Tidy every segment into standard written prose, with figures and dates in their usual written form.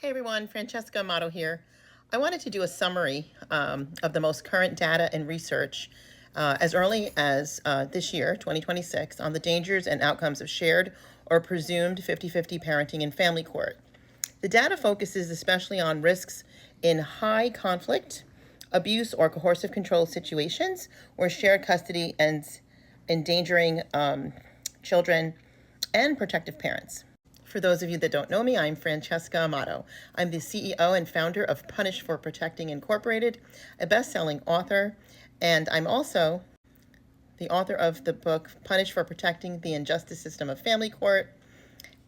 Hey everyone, Francesca Amato here. I wanted to do a summary of the most current data and research as early as this year, 2026, on the dangers and outcomes of shared or presumed 50-50 parenting in family court. The data focuses especially on risks in high conflict, abuse, or coercive control situations where shared custody ends endangering children and protective parents. For those of you that don't know me, I'm Francesca Amato. I'm the CEO and founder of Punish for Protecting Incorporated, a best-selling author, and I'm also the author of the book Punish for Protecting the Injustice System of Family Court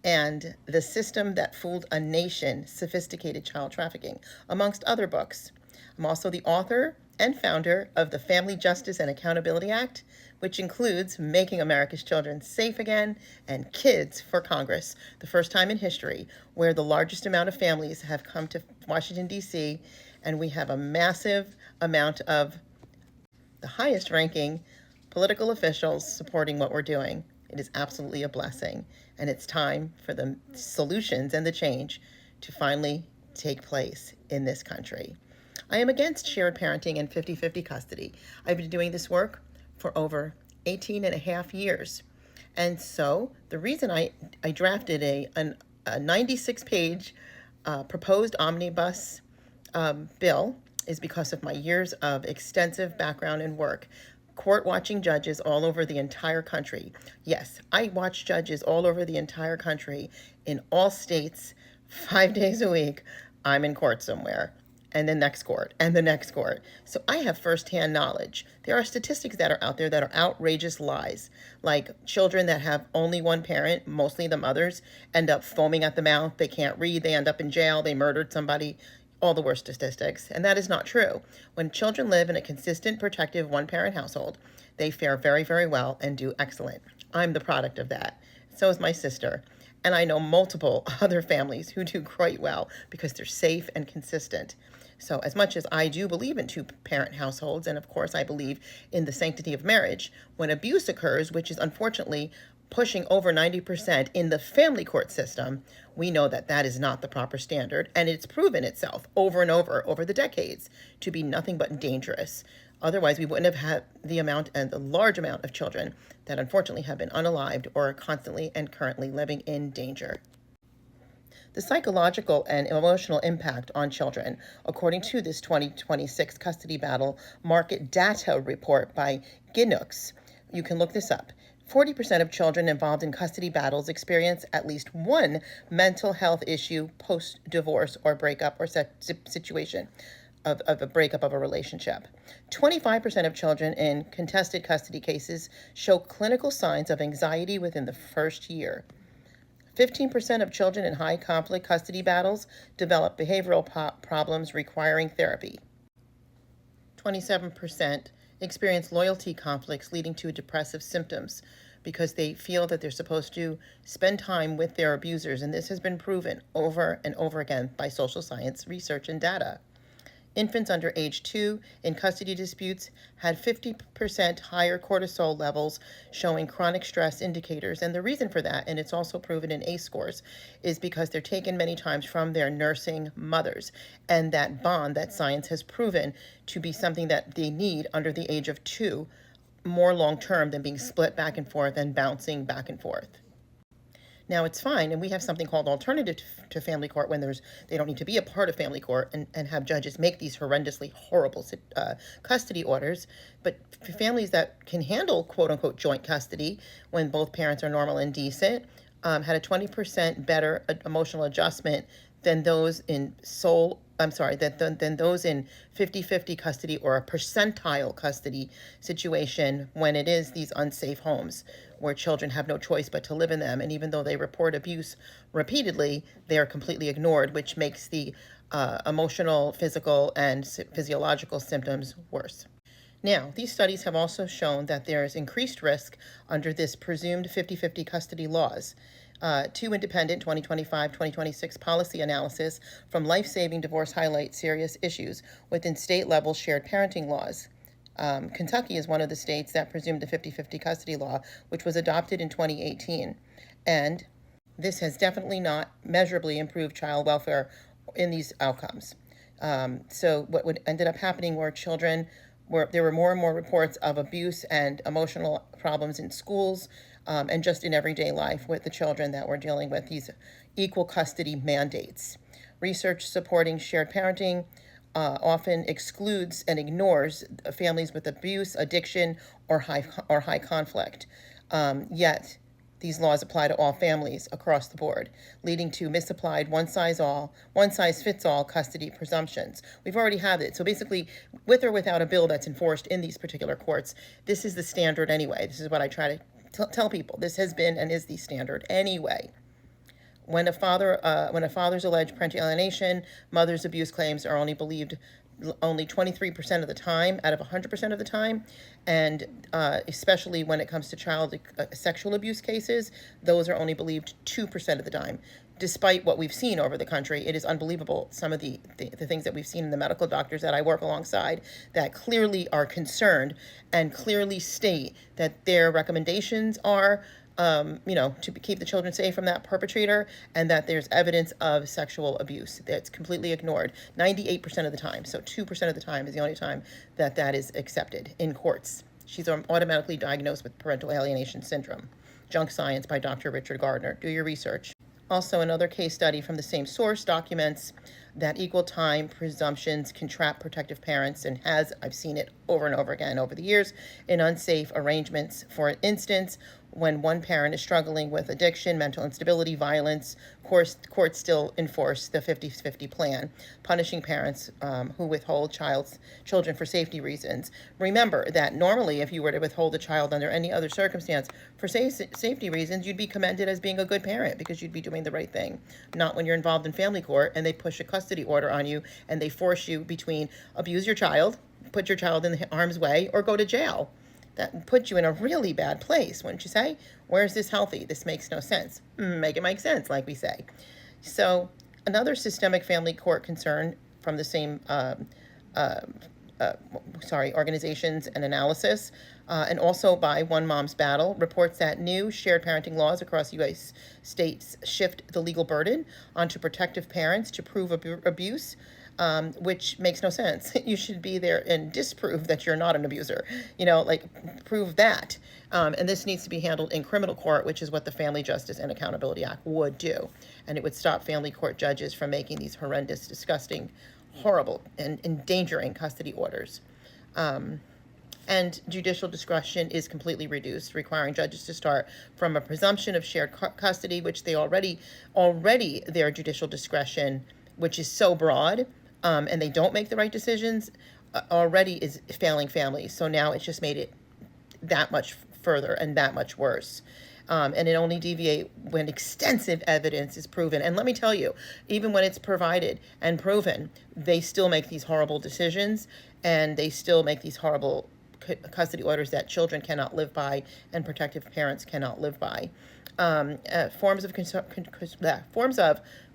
and The System That Fooled a Nation, Sophisticated Child Trafficking, amongst other books. I'm also the author and founder of the Family Justice and Accountability Act, which includes Making America's Children Safe Again and Kids for Congress, the first time in history where the largest amount of families have come to Washington, D.C., and we have a massive amount of the highest ranking political officials supporting what we're doing. It is absolutely a blessing, and it's time for the solutions and the change to finally take place in this country. I am against shared parenting and 50-50 custody. I've been doing this work for over 18 and a half years. And so the reason I drafted a 96-page proposed omnibus bill is because of my years of extensive background and work court watching judges all over the entire country. Yes, I watch judges all over the entire country in all states 5 days a week. I'm in court somewhere, and the next court, and the next court. So I have firsthand knowledge. There are statistics that are out there that are outrageous lies, like children that have only one parent, mostly the mothers, end up foaming at the mouth. They can't read. They end up in jail. They murdered somebody. All the worst statistics. And that is not true. When children live in a consistent, protective, one-parent household, they fare very, very well and do excellent. I'm the product of that. So is my sister. And I know multiple other families who do quite well because they're safe and consistent. So as much as I do believe in two-parent households, and of course I believe in the sanctity of marriage, when abuse occurs, which is unfortunately pushing over 90% in the family court system, we know that that is not the proper standard, and it's proven itself over and over the decades to be nothing but dangerous. Otherwise, we wouldn't have had the amount and the large amount of children that unfortunately have been unalived or are constantly and currently living in danger. The psychological and emotional impact on children, according to this 2026 custody battle market data report by Ginux. You can look this up. 40% of children involved in custody battles experience at least one mental health issue post-divorce or breakup or situation of a breakup of a relationship. 25% of children in contested custody cases show clinical signs of anxiety within the first year. 15% of children in high conflict custody battles develop behavioral problems requiring therapy. 27% experience loyalty conflicts leading to depressive symptoms because they feel that they're supposed to spend time with their abusers, and this has been proven over and over again by social science research and data. Infants under age 2 in custody disputes had 50% higher cortisol levels, showing chronic stress indicators. And the reason for that, and it's also proven in ACE scores, is because they're taken many times from their nursing mothers. And that bond that science has proven to be something that they need under the age of 2 more long term than being split back and forth and bouncing back and forth. Now it's fine, and we have something called alternative to family court when they don't need to be a part of family court and have judges make these horrendously horrible custody orders. But for families that can handle quote unquote joint custody when both parents are normal and decent, had a 20% better emotional adjustment than those in than those in 50-50 custody or a percentile custody situation when it is these unsafe homes where children have no choice but to live in them. And even though they report abuse repeatedly, they are completely ignored, which makes the emotional, physical, and physiological symptoms worse. Now, these studies have also shown that there is increased risk under this presumed 50-50 custody laws. Two independent 2025-2026 policy analysis from Life Saving Divorce highlight serious issues within state-level shared parenting laws. Kentucky is one of the states that presumed the 50-50 custody law, which was adopted in 2018. And this has definitely not measurably improved child welfare in these outcomes. So what would ended up happening were children were there were more and more reports of abuse and emotional problems in schools, and just in everyday life with the children that were dealing with these equal custody mandates. Research supporting shared parenting often excludes and ignores families with abuse, addiction, or high conflict. Yet these laws apply to all families across the board, leading to misapplied one size fits all custody presumptions. We've already had it. So basically, with or without a bill that's enforced in these particular courts, this is the standard anyway. This is what I try to tell people. This has been and is the standard anyway. When a father's alleged parental alienation, mother's abuse claims are only believed only 23% of the time out of 100% of the time, and especially when it comes to child sexual abuse cases, those are only believed 2% of the time. Despite what we've seen over the country, it is unbelievable some of the things that we've seen in the medical doctors that I work alongside that clearly are concerned and clearly state that their recommendations are to keep the children safe from that perpetrator, and that there's evidence of sexual abuse that's completely ignored 98% of the time. So 2% of the time is the only time that that is accepted in courts. She's automatically diagnosed with parental alienation syndrome. Junk Science by Dr. Richard Gardner. Do your research. Also, another case study from the same source documents that equal time presumptions can trap protective parents, and I've seen it over and over again over the years, in unsafe arrangements. For instance, when one parent is struggling with addiction, mental instability, violence, courts still enforce the 50-50 plan, punishing parents who withhold children for safety reasons. Remember that normally if you were to withhold a child under any other circumstance for safety reasons, you'd be commended as being a good parent because you'd be doing the right thing. Not when you're involved in family court and they push a custody order on you and they force you between abuse your child, put your child in harm's way, or go to jail. That puts you in a really bad place, wouldn't you say? Where's this healthy? This makes no sense. Make it make sense, like we say. So another systemic family court concern from the same organizations and analysis, and also by One Mom's Battle, reports that new shared parenting laws across U.S. states shift the legal burden onto protective parents to prove abuse, which makes no sense. You should be there and disprove that you're not an abuser, prove that. And this needs to be handled in criminal court, which is what the Family Justice and Accountability Act would do. And it would stop family court judges from making these horrendous, disgusting, horrible, and endangering custody orders. And judicial discretion is completely reduced, requiring judges to start from a presumption of shared custody, which they already their judicial discretion, which is so broad, and they don't make the right decisions, already is failing families. So now it's just made it that much further and that much worse. And it only deviate when extensive evidence is proven. And let me tell you, even when it's provided and proven, they still make these horrible decisions, and they still make these horrible custody orders that children cannot live by and protective parents cannot live by. Forms of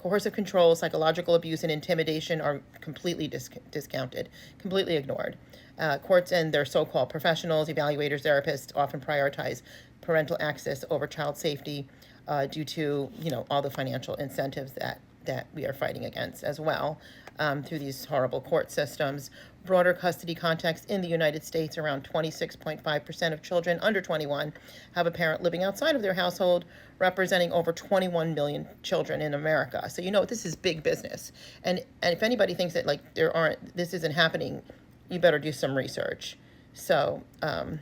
coercive control, psychological abuse, and intimidation are completely discounted, completely ignored. Courts and their so-called professionals, evaluators, therapists often prioritize parental access over child safety due to all the financial incentives that we are fighting against as well through these horrible court systems. Broader custody context in the United States, around 26.5% of children under 21 have a parent living outside of their household, representing over 21 million children in America. So this is big business. And if anybody thinks that this isn't happening, you better do some research. So, and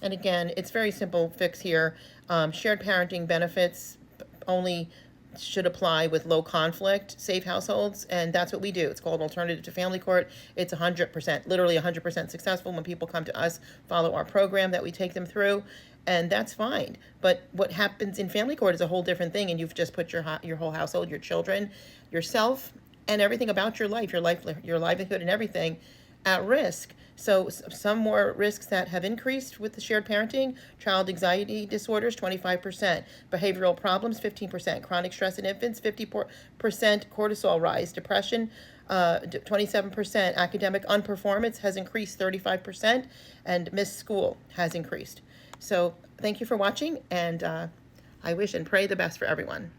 again, it's very simple fix here. Shared parenting benefits only should apply with low conflict, safe households, and that's what we do. It's called Alternative to Family Court. It's 100%, literally 100% successful when people come to us, follow our program that we take them through, and that's fine. But what happens in family court is a whole different thing, and you've just put your whole household, your children, yourself, and everything about your livelihood and everything at risk. So some more risks that have increased with the shared parenting: child anxiety disorders, 25%, behavioral problems, 15%, chronic stress in infants, 50% cortisol rise, depression, 27%, academic unperformance has increased 35%, and missed school has increased. So thank you for watching, and I wish and pray the best for everyone.